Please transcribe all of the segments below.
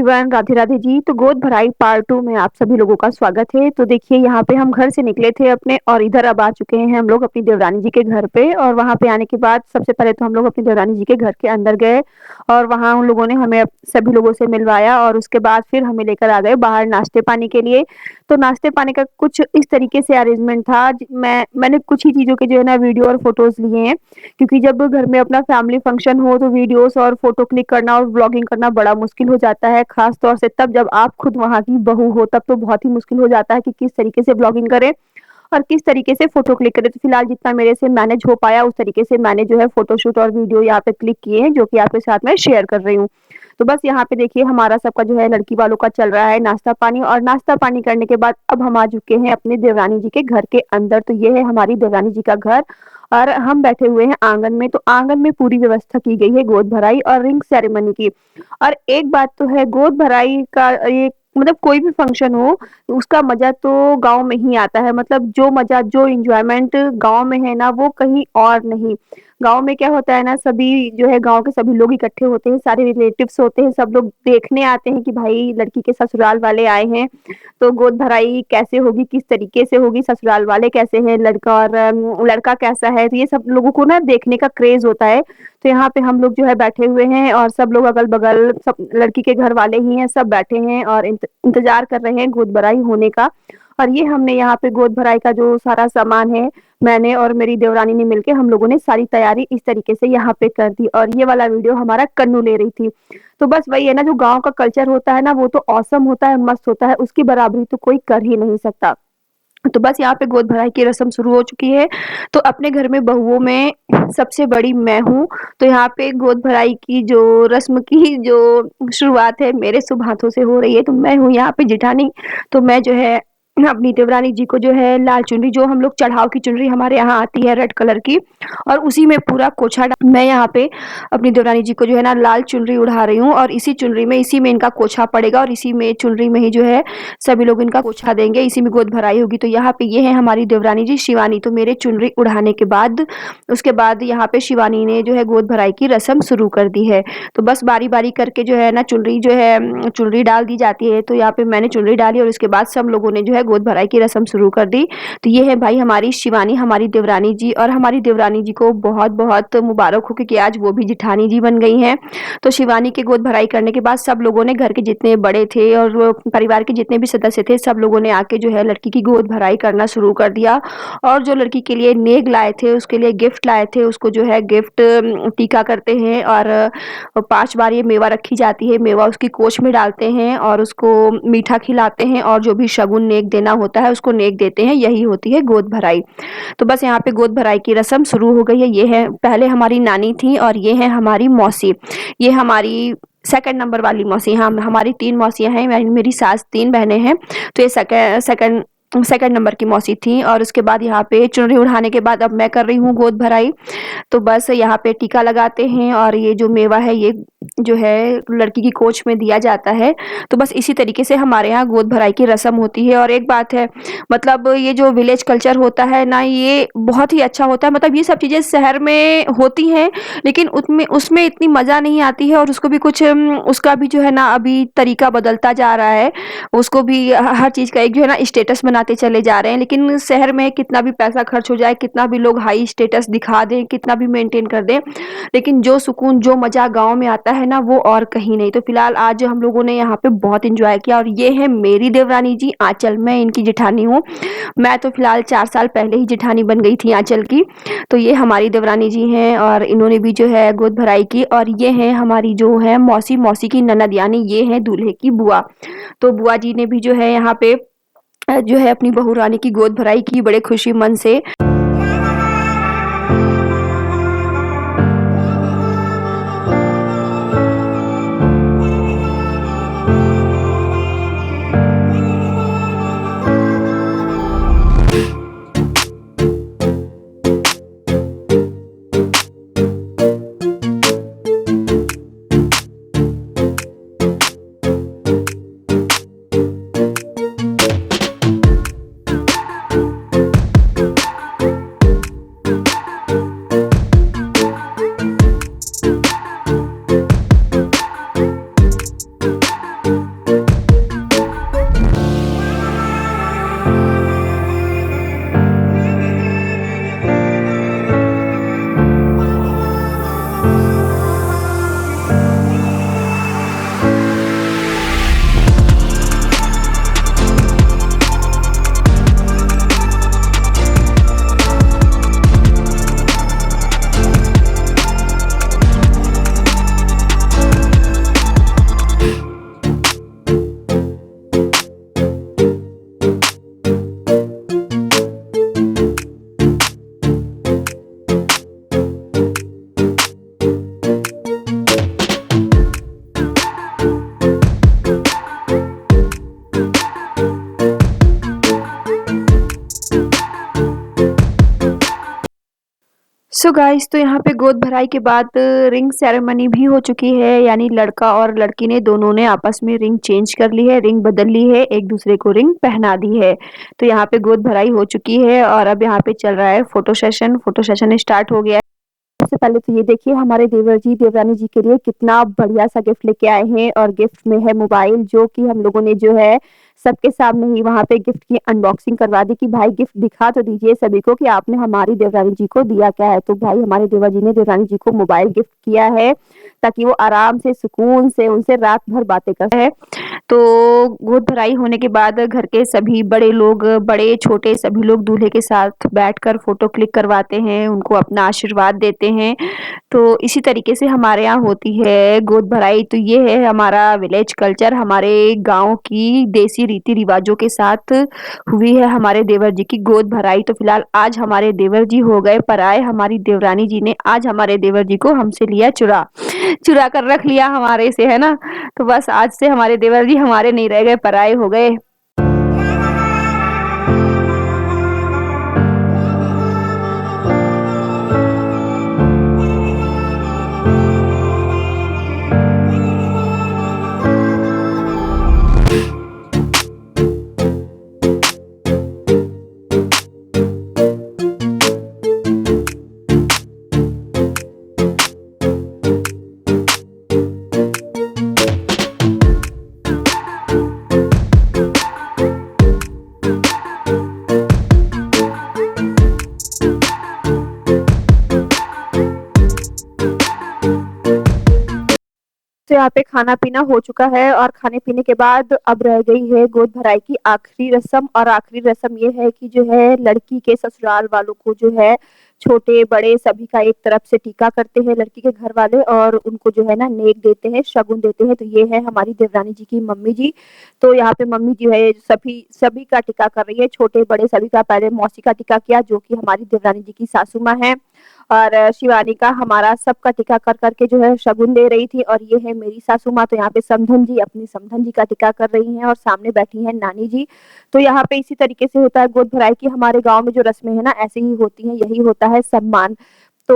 Everyone, Radhe Radhe जी। तो गोद भराई पार्ट 2 में आप सभी लोगों का स्वागत है। तो देखिए यहाँ पे हम घर से निकले थे अपने और इधर अब आ चुके हैं हम लोग अपनी देवरानी जी के घर पे। और वहाँ पे आने के बाद सबसे पहले तो हम लोग अपनी देवरानी जी के घर के अंदर गए और वहाँ उन लोगों ने हमें सभी लोगों से मिलवाया और उसके बाद फिर हमें लेकर आ गए बाहर नाश्ते पानी के लिए। तो नाश्ते पानी का कुछ इस तरीके से अरेंजमेंट था। मैंने कुछ ही चीज़ों के जो है ना वीडियो और फोटोज़ लिए हैं, क्योंकि जब घर में अपना फैमिली फंक्शन हो तो वीडियोस और फोटो क्लिक करना और व्लॉगिंग करना बड़ा मुश्किल हो जाता है, खास तौर से तब जब आप खुद वहाँ की बहू हो, तब तो बहुत ही मुश्किल हो जाता है कि किस तरीके से व्लॉगिंग करें और किस तरीके से फोटो क्लिक करें। तो फिलहाल जितना मेरे से मैनेज हो पाया उस तरीके से मैंने जो है फोटोशूट और वीडियो यहाँ पे क्लिक किए हैं, जो कि आपके साथ में शेयर कर रही हूँ। तो बस यहाँ पे देखिए हमारा सबका जो है लड़की वालों का चल रहा है नाश्ता पानी, और नाश्ता पानी करने के बाद अब हम आ चुके हैं अपने देवरानी जी के घर के अंदर। तो ये है हमारी देवरानी जी का घर और हम बैठे हुए हैं आंगन में। तो आंगन में पूरी व्यवस्था की गई है गोद भराई और रिंग सेरेमनी की। और एक बात तो है, गोद भराई का ये मतलब कोई भी फंक्शन हो, उसका मजा तो गांव में ही आता है। मतलब जो मजा जो इंजॉयमेंट गांव में है ना, वो कहीं और नहीं। गांव में क्या होता है ना, सभी जो है गांव के सभी लोग इकट्ठे होते हैं, सारे रिलेटिव्स होते हैं, सब लोग देखने आते हैं कि भाई लड़की के ससुराल वाले आए हैं, तो गोद भराई कैसे होगी, किस तरीके से होगी, ससुराल वाले कैसे हैं, लड़का और लड़का कैसा है। तो ये सब लोगों को ना देखने का क्रेज होता है। तो यहाँ पे हम लोग जो है बैठे हुए हैं और सब लोग अगल बगल सब लड़की के घर वाले ही हैं, सब बैठे हैं और इंतजार कर रहे हैं गोद भराई होने का। और ये हमने यहाँ पे गोद भराई का जो सारा सामान है, मैंने और मेरी देवरानी ने मिलके हम लोगों ने सारी तैयारी इस तरीके से यहाँ पे कर दी। और ये वाला वीडियो हमारा कन्नू ले रही थी। तो बस वही है ना, जो गाँव का कल्चर होता है ना, वो तो ऑसम होता है, मस्त होता है, उसकी बराबरी तो कोई कर ही नहीं सकता। तो बस यहाँ पे गोद भराई की रस्म शुरू हो चुकी है। तो अपने घर में बहुओं में सबसे बड़ी मैं हूँ। तो यहाँ पे गोद भराई की जो रस्म की जो शुरुआत है मेरे शुभ हाथों से हो रही है। तो मैं हूँ यहाँ पे जिठानी। तो मैं जो है अपनी देवरानी जी को जो है लाल चुनरी, जो हम लोग चढ़ाव की चुनरी हमारे यहाँ आती है रेड कलर की, और उसी में पूरा कोछा मैं यहाँ पे अपनी देवरानी जी को जो है ना लाल चुनरी उड़ा रही हूँ। और इसी चुनरी में इसी में इनका कोछा पड़ेगा और इसी में चुनरी में ही जो है सभी लोग इनका कोछा देंगे, इसी में गोद भराई होगी। तो यहाँ पे ये है हमारी देवरानी जी शिवानी। तो मेरे चुनरी उड़ाने के बाद उसके बाद यहाँ पे शिवानी ने जो है गोद भराई की रस्म शुरू कर दी है। तो बस बारी बारी करके जो है ना चुनरी जो है चुनरी डाल दी जाती है। तो यहाँ पे मैंने चुनरी डाली और उसके बाद सब लोगों ने जो है गोद भराई की रस्म शुरू कर दी। तो ये है भाई हमारी शिवानी, हमारी देवरानी जी। और हमारी देवरानी जी को बहुत बहुत मुबारक हो, क्योंकि आज वो भी जिठानी जी बन गई हैं। तो शिवानी के गोद भराई करने के बाद सब लोगों ने, घर के जितने बड़े थे और परिवार के जितने भी सदस्य थे, सब लोगों ने आके जो है लड़की की गोद भराई करना शुरू कर दिया। और जो लड़की के लिए नेग लाए थे, उसके लिए गिफ्ट लाए थे, उसको जो है गिफ्ट टीका करते हैं। और 5 बार ये मेवा रखी जाती है, मेवा उसकी कोच में डालते हैं और उसको मीठा खिलाते हैं, और जो भी शगुन नेक देना होता है उसको नेक देते हैं। यही होती है गोद भराई। तो बस यहाँ पे गोद भराई की रस्म शुरू हो गई है। ये है पहले हमारी नानी थी और ये है हमारी मौसी। ये हमारी सेकंड नंबर वाली मौसी। हाँ, हमारी 3 मौसियाँ हैं, मेरी सास 3 बहनें हैं। तो ये सेकंड सेकंड नंबर की मौसी थी। और उसके बाद यहाँ पे चुनरी उठाने के बाद अब मैं कर रही हूँ गोद भराई। तो बस यहाँ पे टीका लगाते हैं और ये जो मेवा है ये जो है लड़की की कोच में दिया जाता है। तो बस इसी तरीके से हमारे यहाँ गोद भराई की रस्म होती है। और एक बात है, मतलब ये जो विलेज कल्चर होता है ना, ये बहुत ही अच्छा होता है। मतलब ये सब चीज़ें शहर में होती हैं, लेकिन उसमें उसमें इतनी मज़ा नहीं आती है। और उसको भी कुछ उसका भी जो है ना अभी तरीका बदलता जा रहा है। उसको भी हर चीज़ का एक जो है ना स्टेटस बनाते चले जा रहे हैं। लेकिन शहर में कितना भी पैसा खर्च हो जाए, कितना भी लोग हाई स्टेटस दिखा दें, कितना भी मेंटेन कर दें, लेकिन जो सुकून जो मज़ा गाँव में आता है ना, वो और कहीं नहीं। तो फिलहाल आज हम लोगों ने यहाँ पे बहुत एंजॉय किया। और ये है मेरी देवरानी जी आंचल, मैं इनकी जेठानी हूँ। मैं तो फिलहाल 4 साल पहले ही जेठानी बन गई थी आंचल की। तो ये हमारी देवरानी जी हैं और इन्होंने भी जो है गोद भराई की। और ये है हमारी जो है मौसी, मौसी की ननद, यानी ये है दूल्हे की बुआ। तो बुआ जी ने भी जो है यहाँ पे जो है अपनी बहू रानी की गोद भराई की बड़े खुशी मन से। सो गाइस, तो यहाँ पे गोद भराई के बाद रिंग सेरेमनी भी हो चुकी है, यानी लड़का और लड़की ने दोनों ने आपस में रिंग चेंज कर ली है, रिंग बदल ली है, एक दूसरे को रिंग पहना दी है। तो यहाँ पे गोद भराई हो चुकी है और अब यहाँ पे चल रहा है फोटो सेशन स्टार्ट हो गया है। सबसे पहले तो ये देखिए हमारे देवर जी देवरानी जी के लिए कितना बढ़िया सा गिफ्ट लेके आए हैं, और गिफ्ट में है मोबाइल, जो कि हम लोगों ने जो है सबके सामने ही वहाँ पे गिफ्ट की अनबॉक्सिंग करवा दी कि भाई गिफ्ट दिखा तो दीजिए सभी को कि आपने हमारी देवरानी जी को दिया क्या है। तो भाई हमारे देवर जी ने देवरानी जी को मोबाइल गिफ्ट किया है, ताकि वो आराम से सुकून से उनसे रात भर बातें कर सके। तो गोद भराई होने के बाद घर के सभी बड़े लोग, बड़े छोटे सभी लोग दूल्हे के साथ बैठकर फोटो क्लिक करवाते हैं, उनको अपना आशीर्वाद देते हैं। तो इसी तरीके से हमारे यहाँ होती है गोद भराई। तो ये है हमारा विलेज कल्चर, हमारे गाँव की देसी रीति रिवाजों के साथ हुई है हमारे देवर जी की गोद भराई। तो फिलहाल आज हमारे देवर जी हो गए पराए, हमारी देवरानी जी ने आज हमारे देवर जी को हमसे लिया चुरा चुरा कर रख लिया हमारे से, है ना। तो बस आज से हमारे देवर जी हमारे नहीं रह गए, पराए हो गए। तो यहाँ पे खाना-पीना हो चुका है, और खाने-पीने के बाद अब रह गई है गोद भराई की आखिरी रस्म। और आखिरी रस्म ये है कि जो है लड़की के ससुराल वालों को जो है छोटे-बड़े सभी का एक तरफ से टीका करते हैं लड़की के घर वाले, और उनको जो है ना नेक देते हैं, शगुन देते हैं। तो ये है हमारी देवरानी जी की मम्मी जी। तो यहाँ पे मम्मी जो है सभी सभी का टीका कर रही है, छोटे-बड़े सभी का। पहले मौसी का टीका किया, जो कि हमारी देवरानी जी की सासू माँ हैं, और शिवानी का हमारा सबका टीका कर कर के जो है शगुन दे रही थी। और ये है मेरी सासू माँ। तो यहाँ पे समधन जी अपनी समधन जी का टीका कर रही हैं, और सामने बैठी हैं नानी जी। तो यहाँ पे इसी तरीके से होता है गोद भराई की। हमारे गाँव में जो रस्में हैं ना ऐसे ही होती हैं, यही होता है सम्मान। तो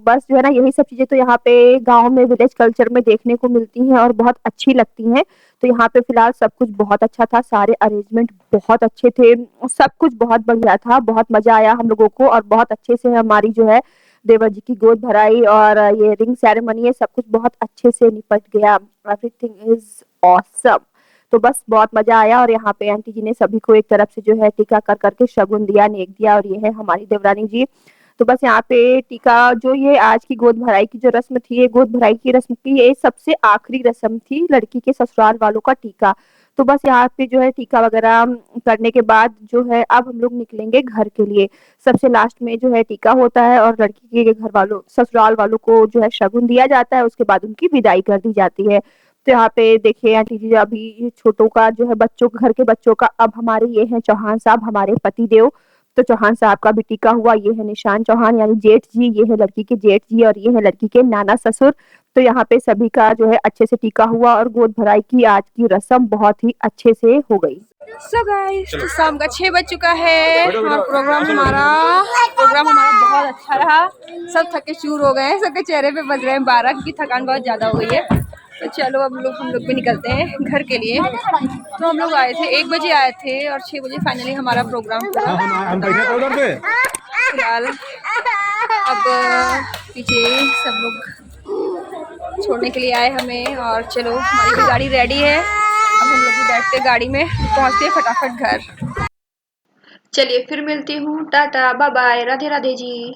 बस जो है ना यही सब चीज़ें तो यहाँ पे गाँव में विलेज कल्चर में देखने को मिलती हैं और बहुत अच्छी लगती हैं। तो यहाँ पे फिलहाल सब कुछ बहुत अच्छा था, सारे अरेंजमेंट बहुत अच्छे थे, सब कुछ बहुत बढ़िया था, बहुत मज़ा आया हम लोगों को, और बहुत अच्छे से हमारी जो है देवर जी की गोद भराई और ये रिंग सेरेमनी है, सब कुछ बहुत अच्छे से निपट गया। Everything is awesome. तो बस बहुत मज़ा आया, और यहाँ पे आंटी जी ने सभी को एक तरफ से जो है टीका कर कर के शगुन दिया, नेक दिया, और ये है हमारी देवरानी जी। तो बस यहाँ पे टीका जो ये आज की गोद भराई की जो रस्म थी, ये गोद भराई की रस्म की ये सबसे आखिरी रस्म थी, लड़की के ससुराल वालों का टीका। तो बस यहाँ पे जो है टीका वगैरह करने के बाद जो है अब हम लोग निकलेंगे घर के लिए। सबसे लास्ट में जो है टीका होता है, और लड़की के घर वालों ससुराल वालों को जो है शगुन दिया जाता है, उसके बाद उनकी विदाई कर दी जाती है। तो यहाँ पे देखिए आंटी जी अभी छोटों का जो है बच्चों घर के बच्चों का, अब हमारे ये हैं चौहान साहब हमारे पति देव। तो चौहान साहब का भी टीका हुआ, ये है निशान चौहान यानी जेठ जी, ये है लड़की के जेठ जी, और ये है लड़की के नाना ससुर। तो यहाँ पे सभी का जो है अच्छे से टीका हुआ, और गोद भराई की आज की रस्म बहुत ही अच्छे से हो गई। सो गाइस, तो शाम का 6 बज चुका है और प्रोग्राम हमारा बहुत अच्छा रहा। सब थके चूर हो गए हैं, सबके चेहरे पे बज रहे हैं 12, क्योंकि थकान बहुत ज़्यादा हो गई है। तो चलो अब हम लोग भी निकलते हैं घर के लिए। तो हम लोग आए थे 1 बजे आए थे, और 6 बजे फाइनली हमारा प्रोग्राम हुआ। फिलहाल अब पीछे सब लोग छोड़ने के लिए आए हमें, और चलो हमारी भी गाड़ी रेडी है। अब हम लोग भी बैठते गाड़ी में, पहुंचते फटाफट घर। चलिए फिर मिलती हूँ, tata bye bye, Radhe Radhe जी।